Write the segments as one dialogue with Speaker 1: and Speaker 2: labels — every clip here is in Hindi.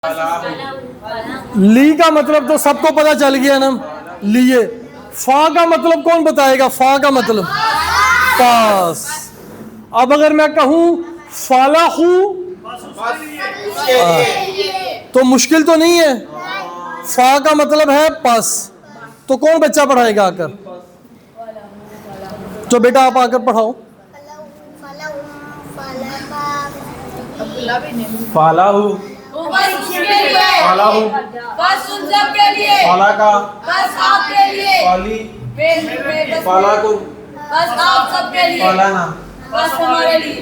Speaker 1: ली का मतलब तो सबको पता चल गया ना, लिए। फा का मतलब कौन बताएगा? फा का मतलब पास। अब अगर मैं कहूं फालाहू तो मुश्किल तो नहीं है। फा का मतलब है पास, तो कौन बच्चा पढ़ाएगा आकर? तो बेटा आप आकर पढ़ाओ।
Speaker 2: फालाहू, फालाहू,
Speaker 3: बस उन सब के लिए,
Speaker 2: फालाका,
Speaker 3: बस आपके लिए,
Speaker 2: फाली,
Speaker 3: बस
Speaker 2: फालाकु,
Speaker 3: आप सबके लिए,
Speaker 2: फालाना।
Speaker 3: बस हमारे लिए।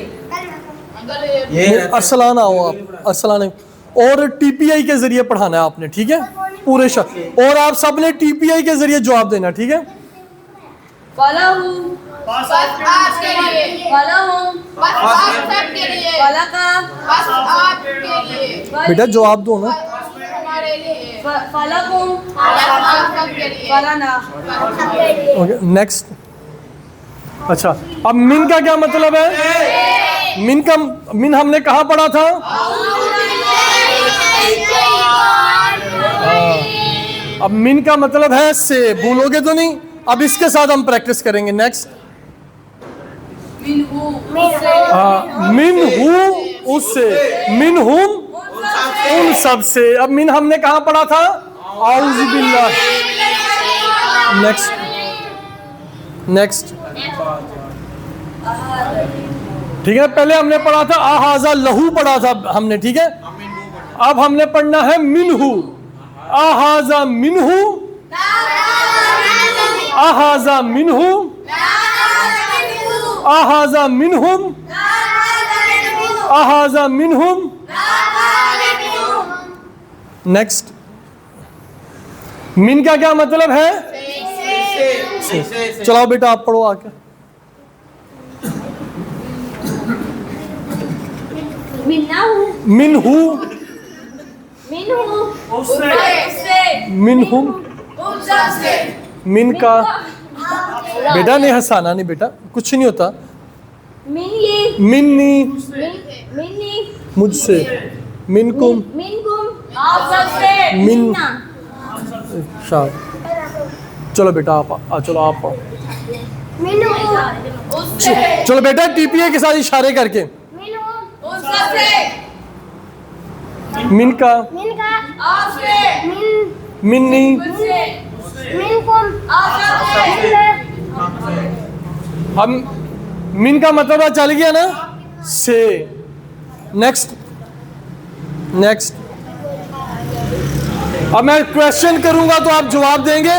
Speaker 2: ये
Speaker 1: अरसलान आओ आप, अरसलान। और टीपीआई के जरिए पढ़ाना है आपने, ठीक है? पूरे और आप सब ने टीपीआई के जरिए जवाब देना, ठीक है?
Speaker 3: फलाहू, बस आपके लिए, फलाहू, बस आप सबके लिए, फलाका, बस आपके लिए,
Speaker 1: बेटा जवाब दो ना।
Speaker 3: हमारे लिए, फलाकुम, आप सबके लिए, फलाना।
Speaker 1: Okay, next. अच्छा, अब मिन का क्या मतलब है? मिन हमने कहाँ पढ़ा था? अब मिन का मतलब है से, भूलोगे तो नहीं? अब इसके साथ हम प्रैक्टिस करेंगे। नेक्स्ट। मिन हूँ उससे, मिन हुम उन सब से। अब मिन हमने कहाँ पढ़ा था? आऊज़ु बिल्लाह। Next, next. ठीक है, पहले हमने पढ़ा था आहाजा लहू पढ़ा था हमने, ठीक है? अब हमने पढ़ना है मिनहू। आहाजा मिनहू, आहाजा मिनहू, आहाजा मिनहुम, आहाजा मिनहुम। नेक्स्ट। मिन का क्या मतलब है? से। चलाओ बेटा आप पढ़ो आके। मिनहू, मिनहुम, मिन का। बेटा नहीं हंसाना, नहीं बेटा, कुछ नहीं होता। मिन्नी, मुझसे। मिनकुम,
Speaker 3: आप सबसे,
Speaker 1: मिन। शाबाश। चलो बेटा आप चलो आप पढ़ो।
Speaker 3: उससे,
Speaker 1: चलो बेटा टीपीए के साथ इशारे करके।
Speaker 3: उन सबसे,
Speaker 1: मिन का,
Speaker 3: आपसे,
Speaker 1: मिन्नी,
Speaker 3: मुझसे, आप सबसे,
Speaker 1: हम मिन का मतलब चल गया ना, से। Next, next. अब मैं क्वेश्चन करूंगा तो आप जवाब देंगे।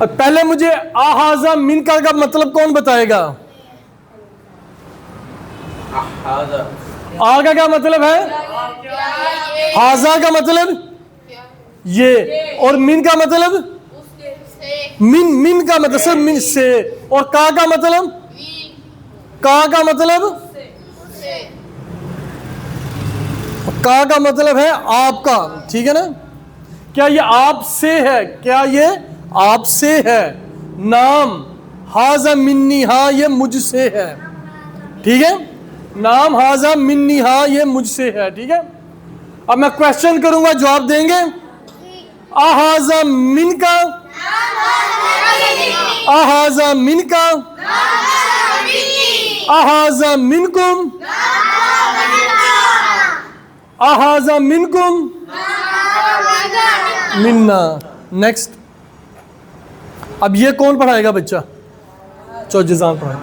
Speaker 1: पहले मुझे आहाजा मिन का मतलब कौन बताएगा? आ का क्या मतलब है? हाजा का मतलब ये, और मिन का मतलब मिन का मतलब सिर्फ मिन से। और का मतलब? का मतलब? का मतलब है आपका, ठीक है ना? क्या ये आपसे है? क्या ये आपसे है? नाम हाजा मिन्नी, हाँ ये मुझसे है, ठीक है? नाम हाजा मिन्नी, हाँ ये मुझसे है, ठीक है? अब मैं क्वेश्चन करूंगा, जवाब देंगे। आहाजा मिन का, आहाजा मिन का, आहाजा मिनकुम, आहाजा मिनकुम, मिन्ना। नेक्स्ट। अब ये कौन पढ़ाएगा बच्चा? चौजिजान पढ़ाएगा।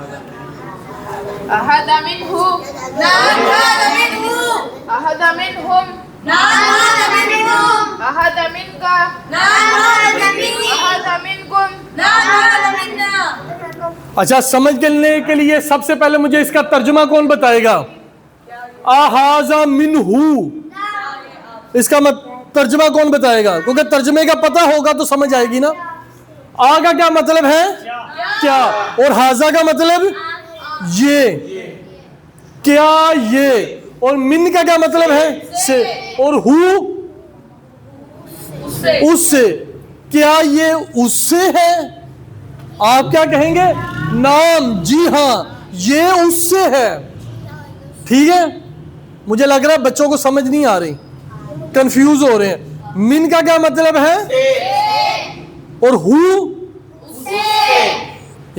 Speaker 3: अहदा मिनहु, अहदा मिनहु, अहदा मिनहुम, अहदा मिनहुम, अहदा मिनका, अहदा मिनकुम, अहदा मिन्ना।
Speaker 1: अच्छा, समझ के लिए सबसे पहले मुझे इसका तर्जुमा कौन बताएगा? आहाजा मिनहू, इसका तर्जुमा कौन बताएगा? क्योंकि तर्जुमे का पता होगा तो समझ आएगी ना। आ का क्या मतलब है? क्या। और हाजा का मतलब ये, क्या ये। और मिन का क्या मतलब है? से। और हु उससे। क्या ये उससे है? आप क्या कहेंगे? नाम, जी हाँ ये उससे है, ठीक है? मुझे लग रहा है बच्चों को समझ नहीं आ रही, कंफ्यूज हो रहे हैं। मिन का क्या मतलब है? और हु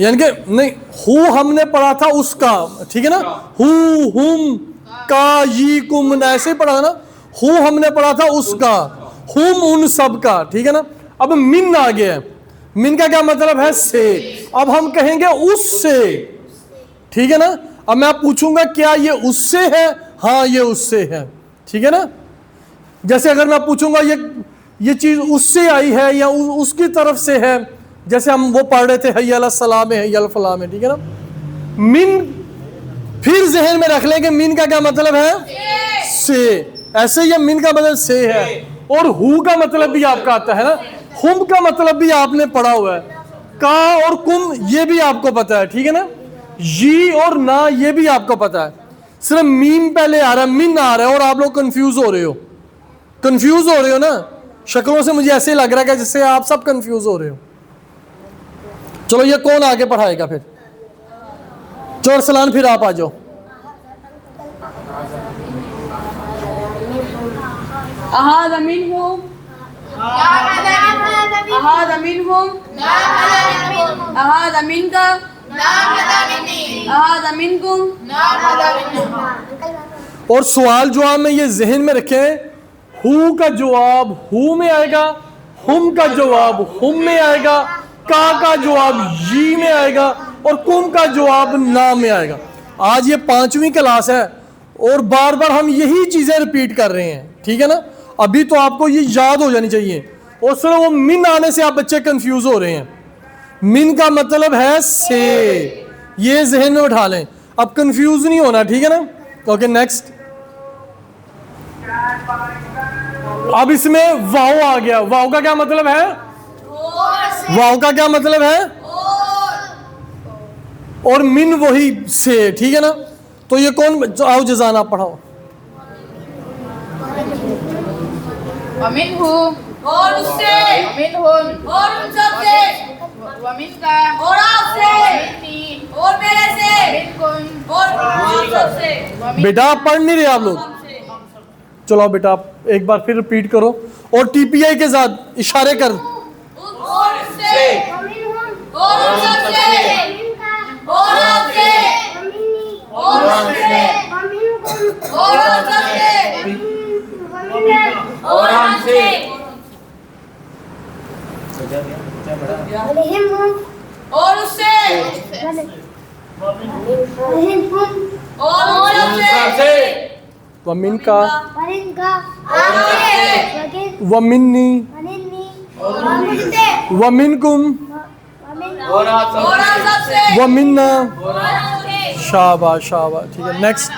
Speaker 1: यानी कि नहीं, हु हमने पढ़ा था उसका, ठीक है ना, हु हुम का यी कुम ऐसे ही पढ़ा ना। हु हमने पढ़ा था उसका, हुम उन सब का, ठीक है ना। अब मिन आ गया, मिन का क्या मतलब है? से। अब हम कहेंगे उससे, ठीक है ना। अब मैं पूछूंगा क्या ये उससे है? हाँ ये उससे है, ठीक है ना। जैसे अगर मैं पूछूंगा ये चीज उससे आई है या उसकी तरफ से है, जैसे हम वो पढ़ रहे थे हय्या सलाम है, हय्या फलाह में, ठीक है ना। मिन फिर जहन में रख लेंगे, मिन का क्या मतलब है? से। ऐसे ही मिन का मतलब से है। और हु का मतलब भी आपका आता है ना, हुम का मतलब भी आपने पढ़ा हुआ है, का और कुम ये भी आपको पता है, ठीक है ना। ये और ना ये भी आपको पता है, सिर्फ मीम पहले आ रहा है, मिन आ रहा है, और आप लोग कंफ्यूज हो रहे हो, कंफ्यूज हो रहे हो ना। शक्लों से मुझे ऐसे लग रहा है कि जिससे आप सब कंफ्यूज हो रहे हो। चलो ये कौन आगे पढ़ाएगा फिर? चोर सलान, फिर आप आ जाओ।
Speaker 3: अहाज़ा मिनहुम, अहाज़ा मिनहुम, अहाज़ा मिनका, अहाज़ा मिनकुम।
Speaker 1: और सवाल जवाब में ये जहन में रखें, हु का जवाब हु में आएगा, हुम का जवाब हुम में आएगा, का जवाब जी में आएगा, और कुम का जवाब ना में आएगा। आज ये 5वीं क्लास है और बार बार हम यही चीजें रिपीट कर रहे हैं, ठीक है ना। अभी तो आपको ये याद हो जानी चाहिए, और सिर्फ वो मिन आने से आप बच्चे कंफ्यूज हो रहे हैं। मिन का मतलब है से, ये जहन में उठा लें, अब कंफ्यूज नहीं होना, ठीक है ना। Okay next. अब इसमें वाव आ गया, वाव का क्या मतलब है? वाव का क्या मतलब है? और मिन वही से, ठीक है ना। तो ये कौन, आओ जजान आप पढ़ाओ।
Speaker 3: वमिनहु, और उससे, वमिनहुम, और उन सब से, वमिनका, और आपसे, वमिन्नी, और मेरे से, मिनकुम, और आप सब से।
Speaker 1: बेटा आप पढ़ नहीं रहे आप लोग? चलो बेटा आप एक बार फिर रिपीट करो, और टीपीआई के साथ इशारे कर।
Speaker 3: और उससे, और उन सब से, और आपसे, और उससे, और उन सब से, और हमसे। और उससे, और उन सब से,
Speaker 1: वमिन का,
Speaker 3: आपसे,
Speaker 1: वमिन्नी, वमिनकुम,
Speaker 3: और आप सब से,
Speaker 1: वमिन्ना।
Speaker 3: और हमसे।
Speaker 1: शाबाश शाबाश, ठीक है नेक्स्ट।